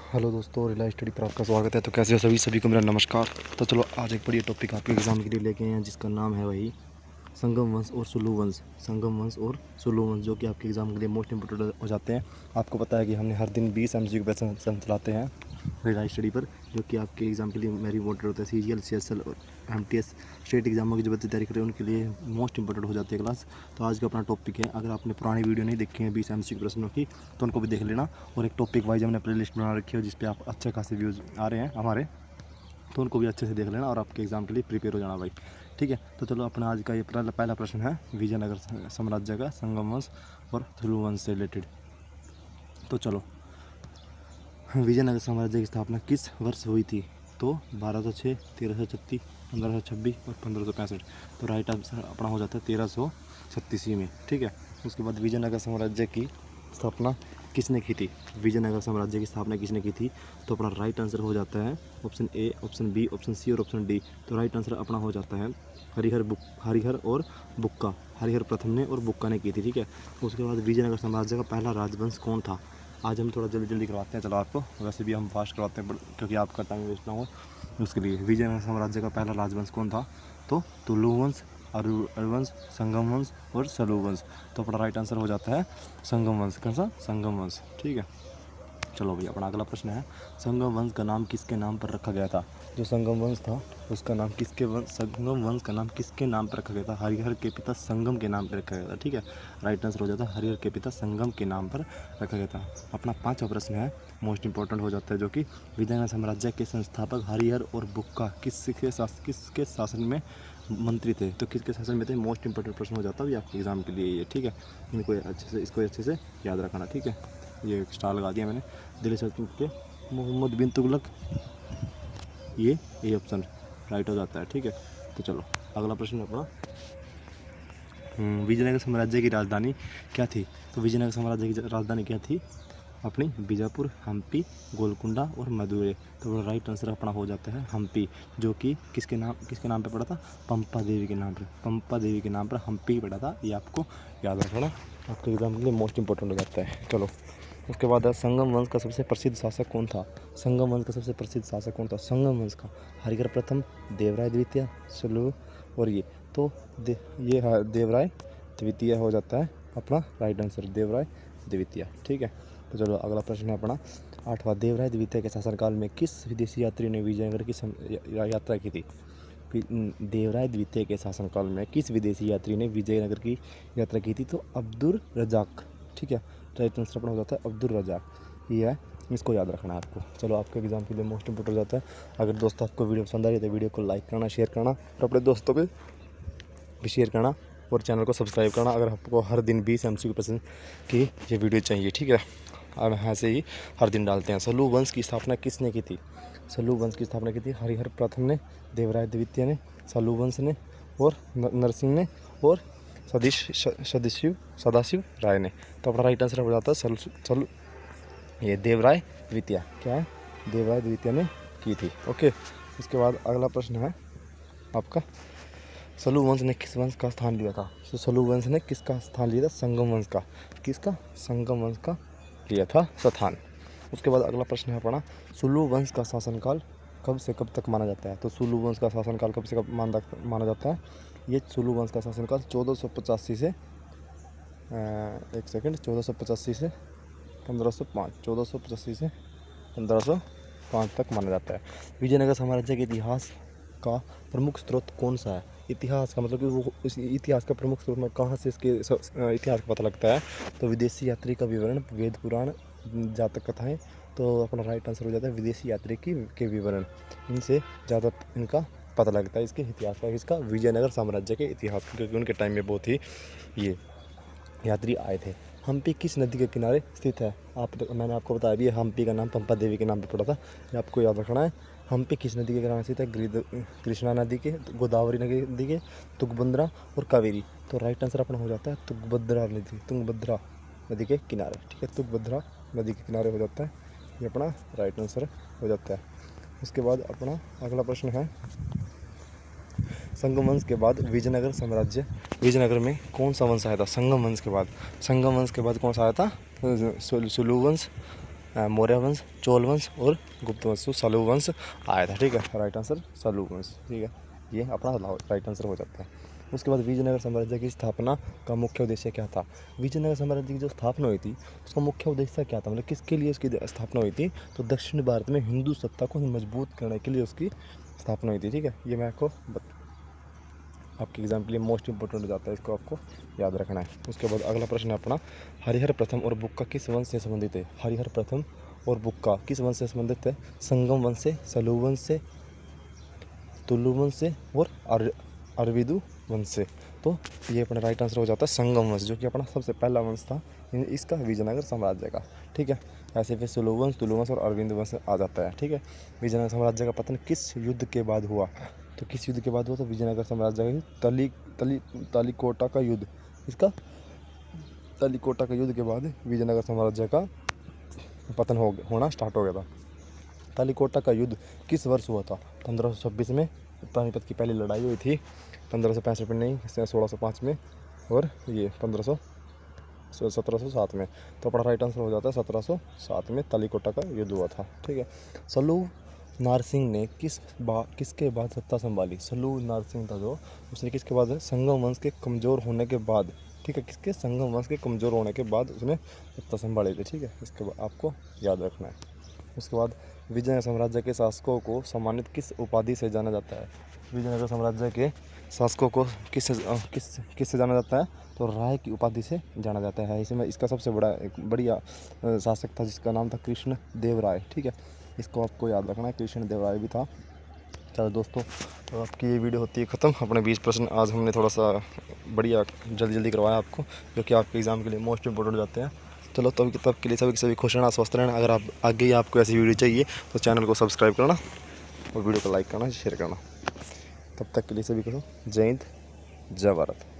Hello दोस्तों, relies study पर आपका स्वागत है। तो कैसे हो सभी को मेरा नमस्कार। तो चलो आज एक बढ़िया टॉपिक आपके एग्ज़ाम के लिए लेके आए हैं, जिसका नाम है वही संगम वंश और सुलु वंश। संगम वंश और सुलु वंश जो कि आपके एग्ज़ाम के लिए मोस्ट इंपोर्टेंट हो जाते हैं। आपको पता है कि हमने हर दिन 20 MCQ क्वेश्चन चलाते हैं रिलाइज स्टडी पर, जो कि आपके एग्ज़ाम के लिए वेरी इंपॉर्टेंट होता है। CGL CSL और MTS स्टेट एग्जामों की जो बच्चे तैयारी करें उनके लिए मोस्ट इंपॉर्टेंट हो जाती है क्लास। तो आज का अपना टॉपिक है, अगर आपने पुरानी वीडियो नहीं देखी है 20 MCQ प्रश्नों की तो उनको भी देख लेना। और एक टॉपिक वाइज हमने प्ले लिस्ट बना रखी है जिस पर आप अच्छे खासे व्यूज़ आ रहे हैं हमारे, तो उनको भी अच्छे से देख लेना और आपके एग्ज़ाम के लिए प्रिपेयर हो जाना भाई। ठीक है, तो चलो अपना आज का ये पहला प्रश्न है विजयनगर साम्राज्य का संगम वंश और सुलु वंश से रिलेटेड। तो चलो, विजयनगर साम्राज्य की स्थापना किस वर्ष हुई थी? तो 1206, 1336, 1526 और 1565। तो राइट आंसर अपना हो जाता है 1336 में। ठीक है, उसके बाद विजयनगर साम्राज्य की स्थापना किसने की थी? विजयनगर साम्राज्य की स्थापना किसने की थी? तो अपना राइट आंसर हो जाता है option A, option B, option C और ऑप्शन डी। तो राइट आंसर अपना हो जाता है हरिहर और बुक्का। हरिहर प्रथम ने और बुक्का ने की थी। ठीक है, उसके बाद विजयनगर साम्राज्य का पहला राजवंश कौन था? आज हम थोड़ा जल्दी करवाते हैं चलो आपको, वैसे भी हम फास्ट करवाते हैं क्योंकि आपका टाइम वेस्ट ना हो उसके लिए। विजयनगर साम्राज्य का पहला राजवंश कौन था? तो तुलु वंश, अरुवंश, संगम वंश और सलु वंश। तो अपना राइट आंसर हो जाता है संगम वंश। कौन सा? संगम वंश। ठीक है, चलो भैया अपना अगला प्रश्न है, संगम वंश का नाम किसके नाम पर रखा गया था? जो संगम वंश था उसका नाम संगम वंश का नाम किसके नाम पर रखा गया था? हरिहर के पिता संगम के नाम पर रखा गया था। ठीक है, राइट आंसर हो जाता है हरिहर के पिता संगम के नाम पर रखा गया था। अपना पांचवा प्रश्न है, मोस्ट इंपॉर्टेंट हो जाता है, जो कि विजयनगर साम्राज्य के संस्थापक हरिहर और बुक्का किसके शासन में मंत्री थे? तो किसके शासन में थे? मोस्ट इंपॉर्टेंट प्रश्न हो जाता है आपके एग्जाम के लिए ये। ठीक है, इसको अच्छे से याद रखना। ठीक है, ये स्टार लगा दिया मैंने। दिल्ली सल्तनत के मोहम्मद बिन तुगलक, ये ऑप्शन राइट हो जाता है। ठीक है, तो चलो अगला प्रश्न अपना, विजयनगर साम्राज्य की राजधानी क्या थी? तो विजयनगर साम्राज्य की राजधानी क्या थी? अपनी बीजापुर, हम्पी, गोलकुंडा और मदुरै। तो राइट आंसर अपना हो जाता है हम्पी, जो कि किसके नाम पे पड़ा था? पंपा देवी के नाम पर। पंपा देवी के नाम पर हम्पी पड़ा था। ये आपको याद रखना, आपके एग्जाम के लिए मोस्ट इंपॉर्टेंट हो जाता है। चलो उसके बाद है, संगम वंश का सबसे प्रसिद्ध शासक कौन था? संगम वंश का सबसे प्रसिद्ध शासक कौन था संगम वंश का? हरिहर प्रथम, देवराय द्वितीय, सुलु और ये। तो ये देवराय द्वितीय हो जाता है अपना राइट आंसर, देवराय द्वितीय। ठीक है, तो चलो अगला प्रश्न है अपना आठवां, देवराय द्वितीय के शासनकाल में किस विदेशी यात्री ने विजयनगर की यात्रा की थी? देवराय द्वितीय के शासनकाल में किस विदेशी यात्री ने विजयनगर की यात्रा की थी? तो अब्दुल रजाक। ठीक है, राइट आंसर अपना हो जाता है अब्दुल रजाक। ये है, इसको याद रखना है आपको। चलो आपके एग्जाम के लिए मोस्ट इंपोर्टेंट हो जाता है। अगर दोस्तों आपको वीडियो पसंद आ रही है तो वीडियो को लाइक करना, शेयर करना और अपने दोस्तों को भी शेयर करना और चैनल को सब्सक्राइब करना, अगर आपको हर दिन 20 MCQ पसंद की ये वीडियो चाहिए। ठीक है, अब ऐसे ही हर दिन डालते हैं। सलू वंश की स्थापना किसने की थी? सलू वंश की स्थापना की थी हरिहर प्रथम ने, देवराय द्वितीय ने, सलू वंश ने और नरसिंह ने और सदाशिव राय ने। तो अपना राइट आंसर हो जाता है ये देवराय द्वितीय। क्या है? देवराय द्वितीय ने की थी। ओके, उसके बाद अगला प्रश्न है आपका, सलू वंश ने किस वंश का स्थान लिया था? तो सलू वंश ने किसका स्थान लिया था? संगम वंश का। किसका? संगम वंश का लिया था स्थान। उसके बाद अगला प्रश्न है अपना, सुलु वंश का शासनकाल कब से कब तक माना जाता है? तो सुलु वंश का शासनकाल कब से कब माना जाता है? ये सुलु वंश का शासनकाल 1485 से 1485 से 1505, 1485 से 1505 तक माना जाता है। विजयनगर साम्राज्य के इतिहास का प्रमुख स्रोत कौन सा है? इतिहास का मतलब कि वो इस इतिहास का प्रमुख स्रोत में कहाँ से इसके इतिहास का पता लगता है? तो विदेशी यात्री का विवरण, वेद पुराण, जातक कथाएं। तो अपना राइट आंसर हो जाता है विदेशी यात्री के विवरण, इनसे ज़्यादा इनका पता लगता है इसके इतिहास का। इसका विजयनगर साम्राज्य के इतिहास का, क्योंकि उनके टाइम में बहुत ही ये यात्री आए थे। हम्पी किस नदी के किनारे स्थित है? मैंने आपको बताया भी, हम्पी का नाम पंपा देवी के नाम पर पड़ा था, ये आपको याद रखना है। हम्पी किस नदी के किनारे स्थित है? कृष्णा नदी के, गोदावरी नदी के, तुंगभद्रा और कावेरी। तो राइट आंसर अपना हो जाता है तुंगभद्रा नदी के किनारे। ठीक है, तुंगभद्रा नदी के किनारे हो जाता है, ये अपना राइट आंसर हो जाता है। उसके बाद अपना अगला प्रश्न है, संगम वंश के बाद विजयनगर में कौन सा वंश आया था? संगम वंश के बाद कौन सा आया था? सुलु वंश, मौर्य वंश, चोल वंश और गुप्त वंश। तो सलू वंश आया था, ठीक है। राइट आंसर सलू वंश, ठीक है। ये अपना राइट आंसर हो जाता है। उसके बाद विजयनगर साम्राज्य की स्थापना का मुख्य उद्देश्य क्या था? विजयनगर साम्राज्य की जो स्थापना हुई थी उसका मुख्य उद्देश्य क्या था, मतलब किसके लिए उसकी स्थापना हुई थी? तो दक्षिण भारत में हिंदू सत्ता को मजबूत करने के लिए उसकी स्थापना हुई थी, ठीक है। ये मैं आपको आपके एग्जाम के लिए मोस्ट इंपॉर्टेंट हो जाता है, इसको आपको याद रखना है। उसके बाद अगला प्रश्न है अपना, हरिहर प्रथम और बुक्का किस वंश से संबंधित है? हरिहर प्रथम और बुक्का किस वंश से संबंधित है? संगम वंश से, सलू वंश से, तुलु वंश से और अरविदु वंश से। तो ये अपना राइट आंसर हो जाता है संगम वंश, जो कि अपना सबसे पहला वंश था इसका विजयनगर साम्राज्य का, ठीक है। ऐसे फिर सुलु वंश, तुलु वंश और अरविंद वंश आ जाता है, ठीक है। विजयनगर साम्राज्य का पतन किस युद्ध के बाद हुआ? तो किस युद्ध के बाद हुआ? तो विजयनगर साम्राज्य का तालिकोटा का युद्ध। इसका तालिकोटा का युद्ध के बाद विजयनगर साम्राज्य का पतन होना स्टार्ट हो गया था। तालिकोटा का युद्ध किस वर्ष हुआ था? 1526 में पानीपत की पहली लड़ाई हुई थी। 1565 में नहीं, 1605 में, और ये 1707 में। तो अपना राइट आंसर हो जाता है 1707 में तालिकोटा का युद्ध हुआ था, ठीक है। सलू नारसिंह ने किसके बाद सत्ता संभाली? सलू नारसिंह था जो, उसने किसके बाद? संगम वंश के कमज़ोर होने के बाद, ठीक है। किसके? संगम वंश के कमज़ोर होने के बाद उसने सत्ता संभाली थी, ठीक है। इसके बाद आपको याद रखना है। उसके बाद विजयनगर साम्राज्य के शासकों को सम्मानित किस उपाधि से जाना जाता है? विजयनगर साम्राज्य के शासकों को किससे जाना जाता है? तो राय की उपाधि से जाना जाता है। इसमें इसका सबसे बढ़िया शासक था जिसका नाम था कृष्ण देव राय, ठीक है। इसको आपको याद रखना है, कृष्ण देव राय भी था। चलो दोस्तों, तो आपकी ये वीडियो होती है ख़त्म। अपने 20 प्रश्न आज हमने थोड़ा सा बढ़िया जल्दी करवाया आपको, जो कि आपके एग्ज़ाम के लिए मोस्ट इंपॉर्टेंट हो जाते हैं। चलो तब के लिए सभी खुश रहना, स्वस्थ रहना। अगर आप आगे ही आपको ऐसी वीडियो चाहिए तो चैनल को सब्सक्राइब करना और वीडियो को लाइक करना, शेयर करना। तब तक के लिए सभी को जय हिंद, जय भारत।